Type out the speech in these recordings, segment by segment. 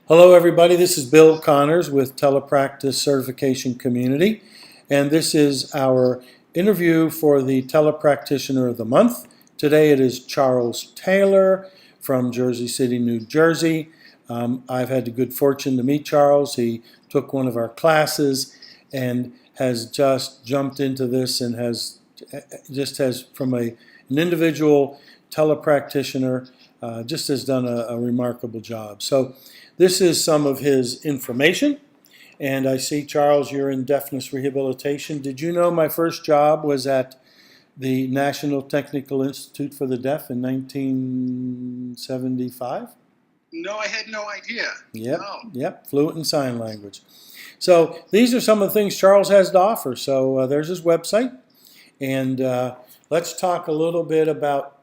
Hello, everybody. This is Bill Connors with Telepractice Certification Community, and this is our interview for the Telepractitioner of the Month. Today it is Charles Taylor from Jersey City, New Jersey. I've had the good fortune to meet Charles. He took one of our classes and has just jumped into this and has from an individual telepractitioner just has done a remarkable job. So this is some of his information. And I see, Charles, you're in deafness rehabilitation. Did you know my first job was at the National Technical Institute for the Deaf in 1975? No, I had no idea. Yep, No. yep, fluent in sign language. So these are some of the things Charles has to offer. So there's his website. And let's talk a little bit about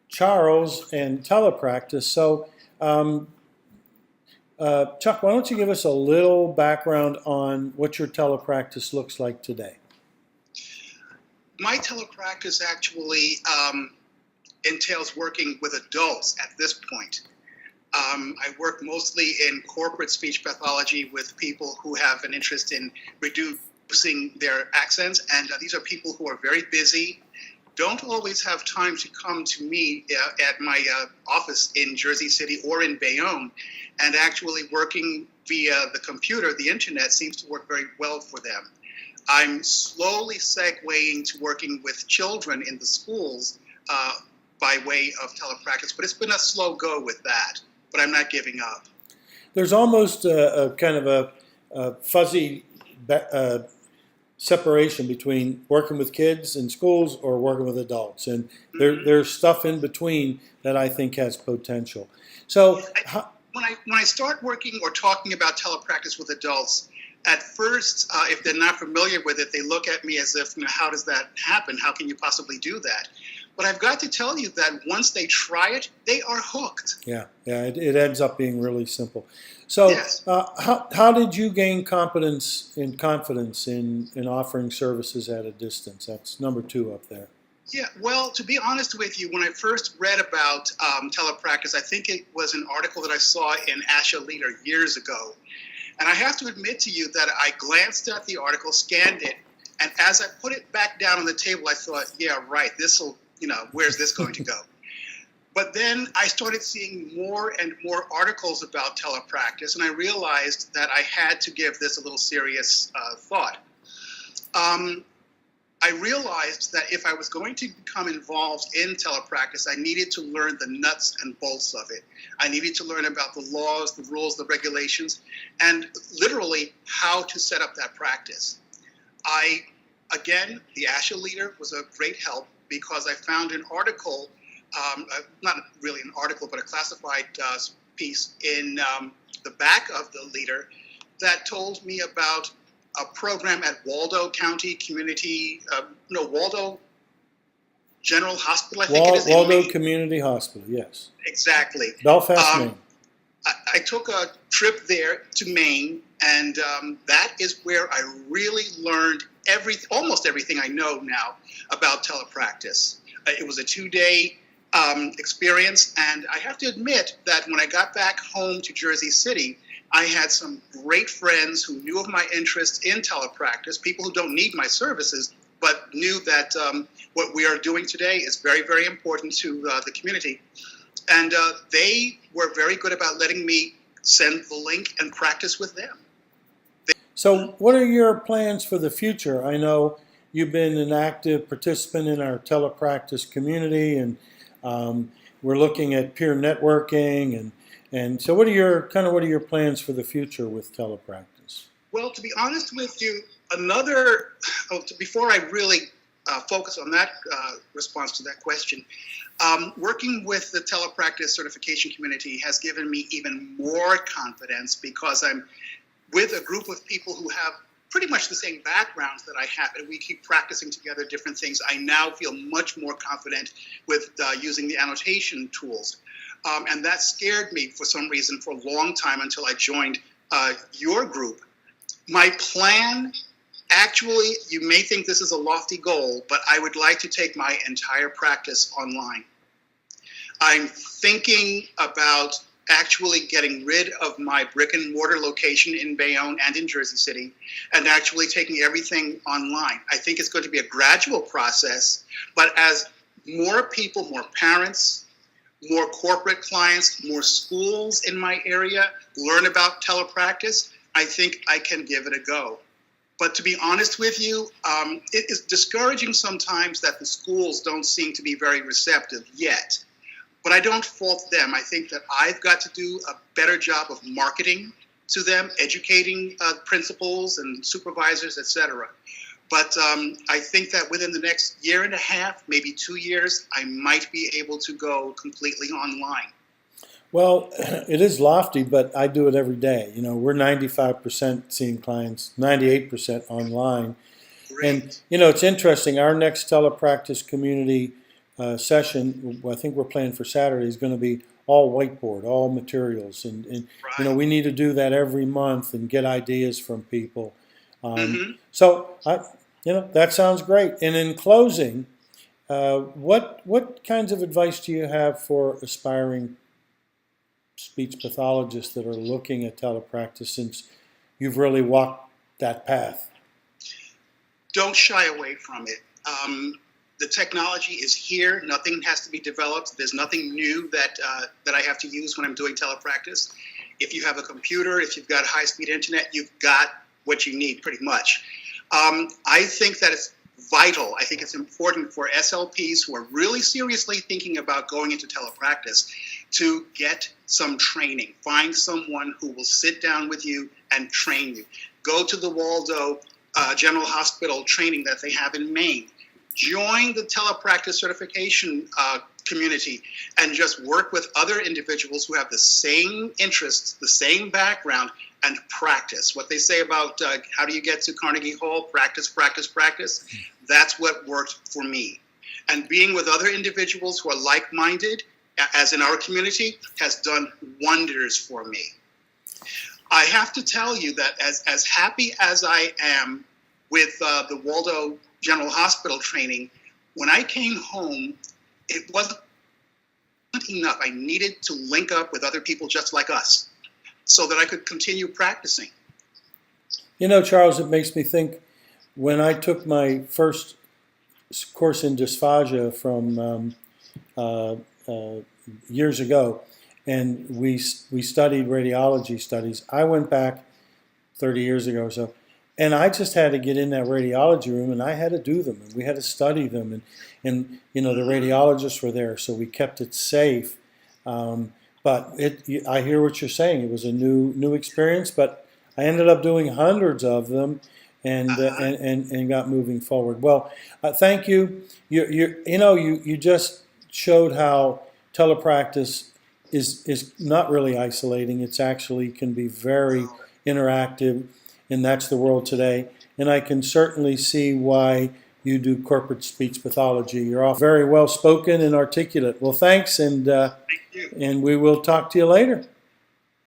Charles and telepractice. So Chuck, why don't you give us a little background on what your telepractice looks like today? My telepractice actually entails working with adults at this point. I work mostly in corporate speech pathology with people who have an interest in reducing their accents, and these are people who are very busy, don't always have time to come to me at my office in Jersey City or in Bayonne, and actually working via the computer, the internet, seems to work very well for them. I'm slowly segueing to working with children in the schools by way of telepractice, but it's been a slow go with that, but I'm not giving up. There's almost a kind of a fuzzy separation between working with kids in schools or working with adults, and there's stuff in between that I think has potential. So when I start working or talking about telepractice with adults, at first, if they're not familiar with it, they look at me as if, how does that happen? How can you possibly do that? But I've got to tell you that once they try it, they are hooked. Yeah, it ends up being really simple. So yes. How did you gain confidence in offering services at a distance? That's number 2 up there. Yeah, well, to be honest with you, when I first read about telepractice, I think it was an article that I saw in Asha Leader years ago. And I have to admit to you that I glanced at the article, scanned it, and as I put it back down on the table, I thought, yeah, right, this'll, where's this going to go? But then I started seeing more and more articles about telepractice, and I realized that I had to give this a little serious thought. I realized that if I was going to become involved in telepractice, I needed to learn the nuts and bolts of it. I needed to learn about the laws, the rules, the regulations, and literally how to set up that practice. Again, the Asha Leader was a great help because I found an article, not really an article, but a classified piece in the back of the Leader that told me about a program at Waldo County Community, Waldo General Hospital, I think it is. Waldo Community Hospital, yes. Exactly. Belfast, Maine. I took a trip there to Maine, and that is where I really learned almost everything I know now about telepractice. It was a 2-day experience, and I have to admit that when I got back home to Jersey City, I had some great friends who knew of my interest in telepractice, people who don't need my services, but knew that what we are doing today is very, very important to the community. And they were very good about letting me send the link and practice with them. So what are your plans for the future? I know you've been an active participant in our telepractice community, and we're looking at peer networking, and so what are your plans for the future with telepractice? Well, to be honest with you, before I really focus on that response to that question, working with the telepractice certification community has given me even more confidence because I'm with a group of people who have pretty much the same backgrounds that I have, and we keep practicing together different things. I now feel much more confident with using the annotation tools. And that scared me for some reason for a long time until I joined your group. My plan, actually, you may think this is a lofty goal, but I would like to take my entire practice online. I'm thinking about actually getting rid of my brick and mortar location in Bayonne and in Jersey City and actually taking everything online. I think it's going to be a gradual process, but as more people, more parents, more corporate clients, more schools in my area learn about telepractice, I think I can give it a go. But to be honest with you, it is discouraging sometimes that the schools don't seem to be very receptive yet. But I don't fault them. I think that I've got to do a better job of marketing to them, educating principals and supervisors, etc. But I think that within the next year and a half, maybe 2 years, I might be able to go completely online. Well, it is lofty, but I do it every day. You know, we're 95% seeing clients, 98% online. Great. And, you know, it's interesting. Our next telepractice community session, I think we're planning for Saturday, is going to be all whiteboard, all materials. And Right. you know, we need to do that every month and get ideas from people. Mhm. So, you know, that sounds great. And in closing, what kinds of advice do you have for aspiring speech pathologists that are looking at telepractice, since you've really walked that path? Don't shy away from it. The technology is here. Nothing has to be developed. There's nothing new that I have to use when I'm doing telepractice. If you have a computer, if you've got high-speed internet, you've got what you need pretty much. I think that it's vital. I think it's important for SLPs who are really seriously thinking about going into telepractice to get some training. Find someone who will sit down with you and train you. Go to the Waldo General Hospital training that they have in Maine. Join the telepractice certification community and just work with other individuals who have the same interests, the same background, and practice. What they say about how do you get to Carnegie Hall? Practice, practice, practice. That's what worked for me. And being with other individuals who are like-minded, as in our community, has done wonders for me. I have to tell you that as happy as I am with the Waldo General Hospital training, when I came home, it wasn't enough. I needed to link up with other people just like us so that I could continue practicing. You know, Charles, it makes me think, when I took my first course in dysphagia from years ago, and we studied radiology studies. I went back 30 years ago or so, and I just had to get in that radiology room, and I had to do them, and we had to study them, and you know, the radiologists were there, so we kept it safe. But I hear what you're saying. It was a new experience, but I ended up doing hundreds of them, and got moving forward. Well, thank you. You just showed how telepractice is not really isolating. It's actually can be very interactive, and that's the world today. And I can certainly see why you do corporate speech pathology. You're all very well spoken and articulate. Well, thanks, and Thank you. we will talk to you later.